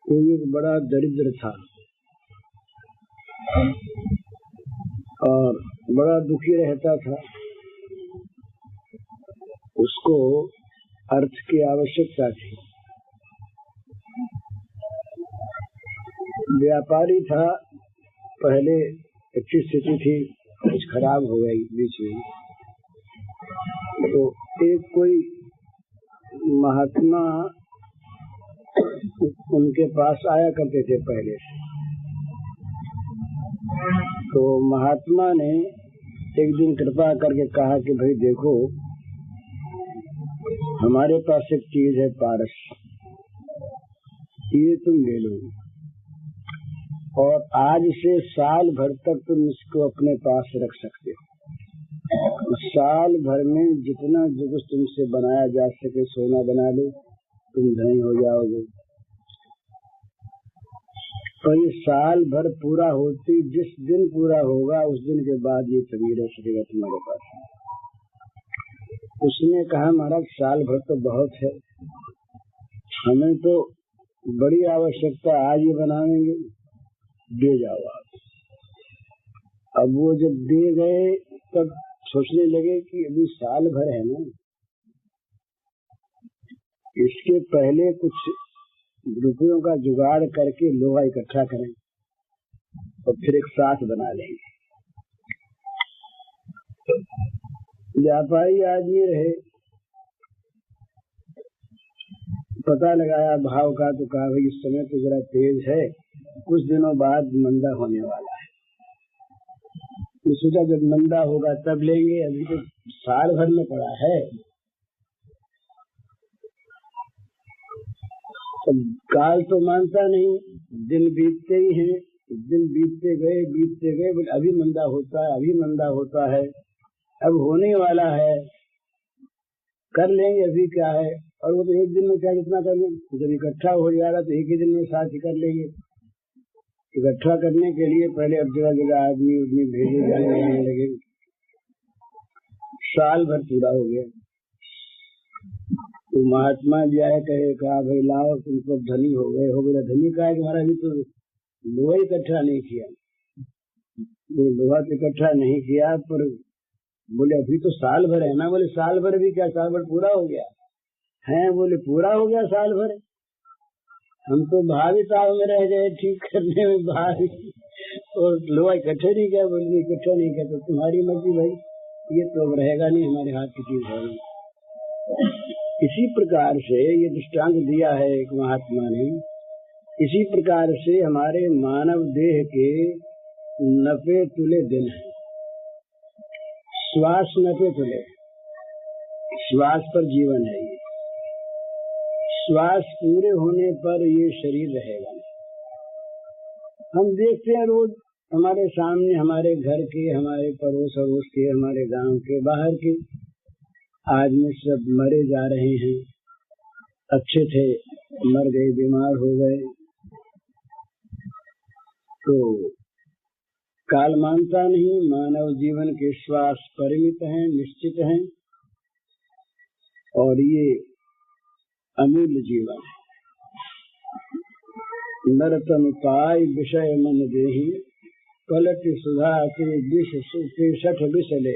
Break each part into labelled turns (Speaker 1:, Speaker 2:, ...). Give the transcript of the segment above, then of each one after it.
Speaker 1: एक बड़ा दरिद्र था और बड़ा दुखी रहता था। उसको अर्थ की आवश्यकता थी। व्यापारी था, पहले अच्छी स्थिति थी, कुछ खराब हो गई बीच में। तो एक कोई महात्मा उनके पास आया करते थे पहले से। तो महात्मा ने एक दिन कृपा करके कहा कि भाई देखो, हमारे पास एक चीज है पारस, ये तुम ले लो और आज से साल भर तक तुम इसको अपने पास रख सकते हो। साल भर में जितना जो कुछ तुमसे बनाया जा सके सोना बना लो, तुम धनी हो जाओगे। तो ये साल भर पूरा होती, जिस दिन पूरा होगा उस दिन के बाद ये कभी रह सकेगा तुम्हारे पास। उसने कहा महाराज साल भर तो बहुत है, हमें तो बड़ी आवश्यकता, आज ये बनाएंगे, दे जाओ आप। अब वो जब दे गए तब सोचने लगे कि अभी साल भर है ना, इसके पहले कुछ रुपयों का जुगाड़ करके लोहा इकट्ठा करें और फिर एक साथ बना लेंगे। व्यापारी आदमी रहे, पता लगाया भाव का, तो कहा भाई इस समय तो जरा तेज है, कुछ दिनों बाद मंदा होने वाला है। तो सोचा जब मंदा होगा तब लेंगे, अभी तो साल भर में पड़ा है। काल तो मानता नहीं, दिन बीतते ही हैं, दिन बीतते गए, बोले अभी मंदा होता है, अभी मंदा होता है, अब होने वाला है, कर लेंगे, अभी क्या है। और वो तो एक दिन में क्या कितना कर लेंगे, जब इकट्ठा हो जाएगा तो एक ही दिन में साथ ही कर लेंगे। इकट्ठा करने के लिए पहले अब जगह जगह आदमी भेजे जाने लगे। साल भर पूरा हो गया। तो महात्मा जी आए, कहा भाई लाओ, तुम तो धनी हो गए हो। बोला धनी कहा कि हमारा अभी तो लोहा इकट्ठा नहीं किया। लोहा तो इकट्ठा नहीं किया, पर बोले अभी तो साल भर है ना। बोले साल भर भी क्या, साल भर पूरा हो गया है। बोले पूरा हो गया साल भर, हम तो भावी साल में रह गए ठीक करने में, भावी और लोहा इकट्ठे नहीं किया। बोले इकट्ठा नहीं किया तो तुम्हारी मर्जी भाई, ये तो रहेगा नहीं, हमारे हाथ की चीज है। इसी प्रकार से ये दृष्टांत दिया है एक महात्मा ने। इसी प्रकार से हमारे मानव देह के 90 तुले दिन है। श्वास 90 तुले, श्वास पर जीवन है। ये श्वास पूरे होने पर ये शरीर रहेगा। हम देखते हैं रोज हमारे सामने, हमारे घर के, हमारे पड़ोस अड़ोस के, हमारे गांव के, बाहर के आदमी सब मरे जा रहे हैं। अच्छे थे, मर गए, बीमार हो गए। तो काल मानता नहीं, मानव जीवन के श्वास परिमित हैं, निश्चित हैं, और ये अमूल्य जीवन है। नरतन पाय विषय मन देहि, पलट सुधा के विष सुखे सठ विषले।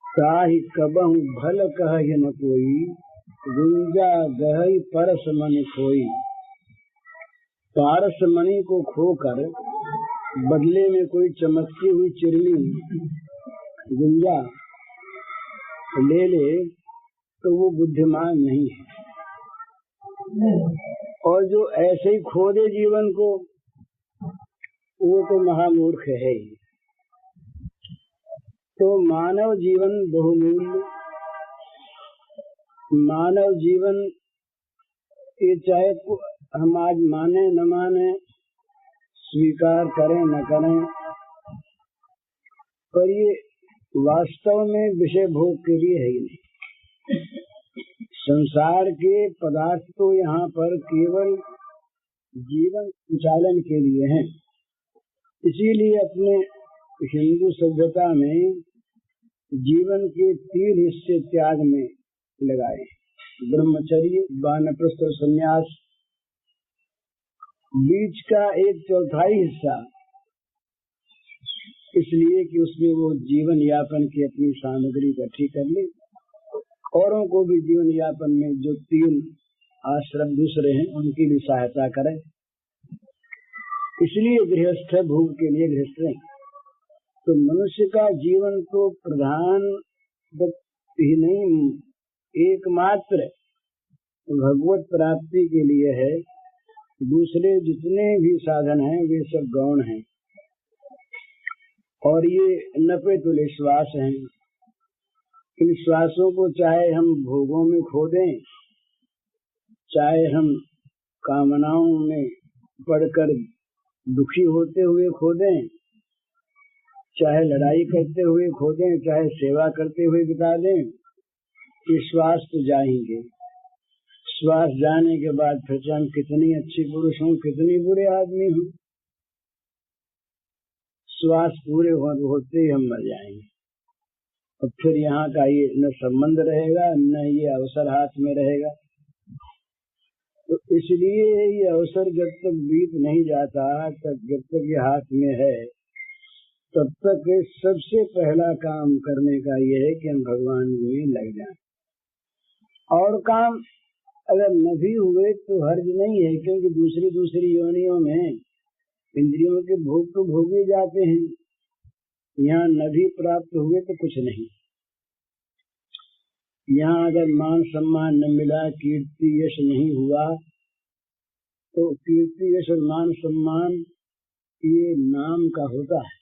Speaker 1: ताहि कबहु भल कहहि न कोई, गुंजा गहई परस मणि खोई। पारस मणि को खोकर बदले में कोई चमकती हुई चिरनी गुंजा ले ले तो वो बुद्धिमान नहीं है। और जो ऐसे ही खो दे जीवन को, वो तो महामूर्ख है ही। तो मानव जीवन बहुमूल्य, मानव जीवन ये चाहे हम आज माने न माने, स्वीकार करें न करें, पर ये वास्तव में विषय भोग के लिए है ही नहीं। संसार के पदार्थ तो यहाँ पर केवल जीवन संचालन के लिए हैं। इसीलिए अपने हिंदू सभ्यता में जीवन के 3 हिस्से त्याग में लगाए, ब्रह्मचर्य, वानप्रस्थ और संन्यास। बीच का 1/4 हिस्सा इसलिए कि उसमें वो जीवन यापन की अपनी सामग्री इकट्ठी कर ले, औरों को भी जीवन यापन में जो 3 आश्रम दूसरे हैं उनकी भी सहायता करे। इसलिए गृहस्थ भोग के लिए गृहस्थ हैं। तो मनुष्य का जीवन तो प्रधान ही नहीं, एकमात्र भगवत प्राप्ति के लिए है। दूसरे जितने भी साधन हैं वे सब गौण हैं और ये नपे तुल्य श्वास हैं। इन श्वासों को चाहे हम भोगों में खो दें, चाहे हम कामनाओं में पड़कर दुखी होते हुए खो दें, चाहे लड़ाई करते हुए खो दें, चाहे सेवा करते हुए बिता दें, ये श्वास तो जाएंगे। श्वास जाने के बाद फिर हम कितनी अच्छी पुरुष हों, कितनी बुरे आदमी हों, श्वास पूरे होते ही हम मर जाएंगे और फिर यहाँ का ये न संबंध रहेगा न ये अवसर हाथ में रहेगा। तो इसलिए ये अवसर जब तक बीत नहीं जाता, तब जब तक ये हाथ में है, तब तक सबसे पहला काम करने का ये है कि हम भगवान में लग जाएं। और काम अगर न भी हुए तो हर्ज नहीं है, क्योंकि दूसरी योनियों में इंद्रियों के भोग तो भोगे जाते हैं, यहाँ न भी प्राप्त हुए तो कुछ नहीं। यहाँ अगर मान सम्मान न मिला, कीर्ति यश नहीं हुआ, तो कीर्ति यश और मान सम्मान ये नाम का होता है।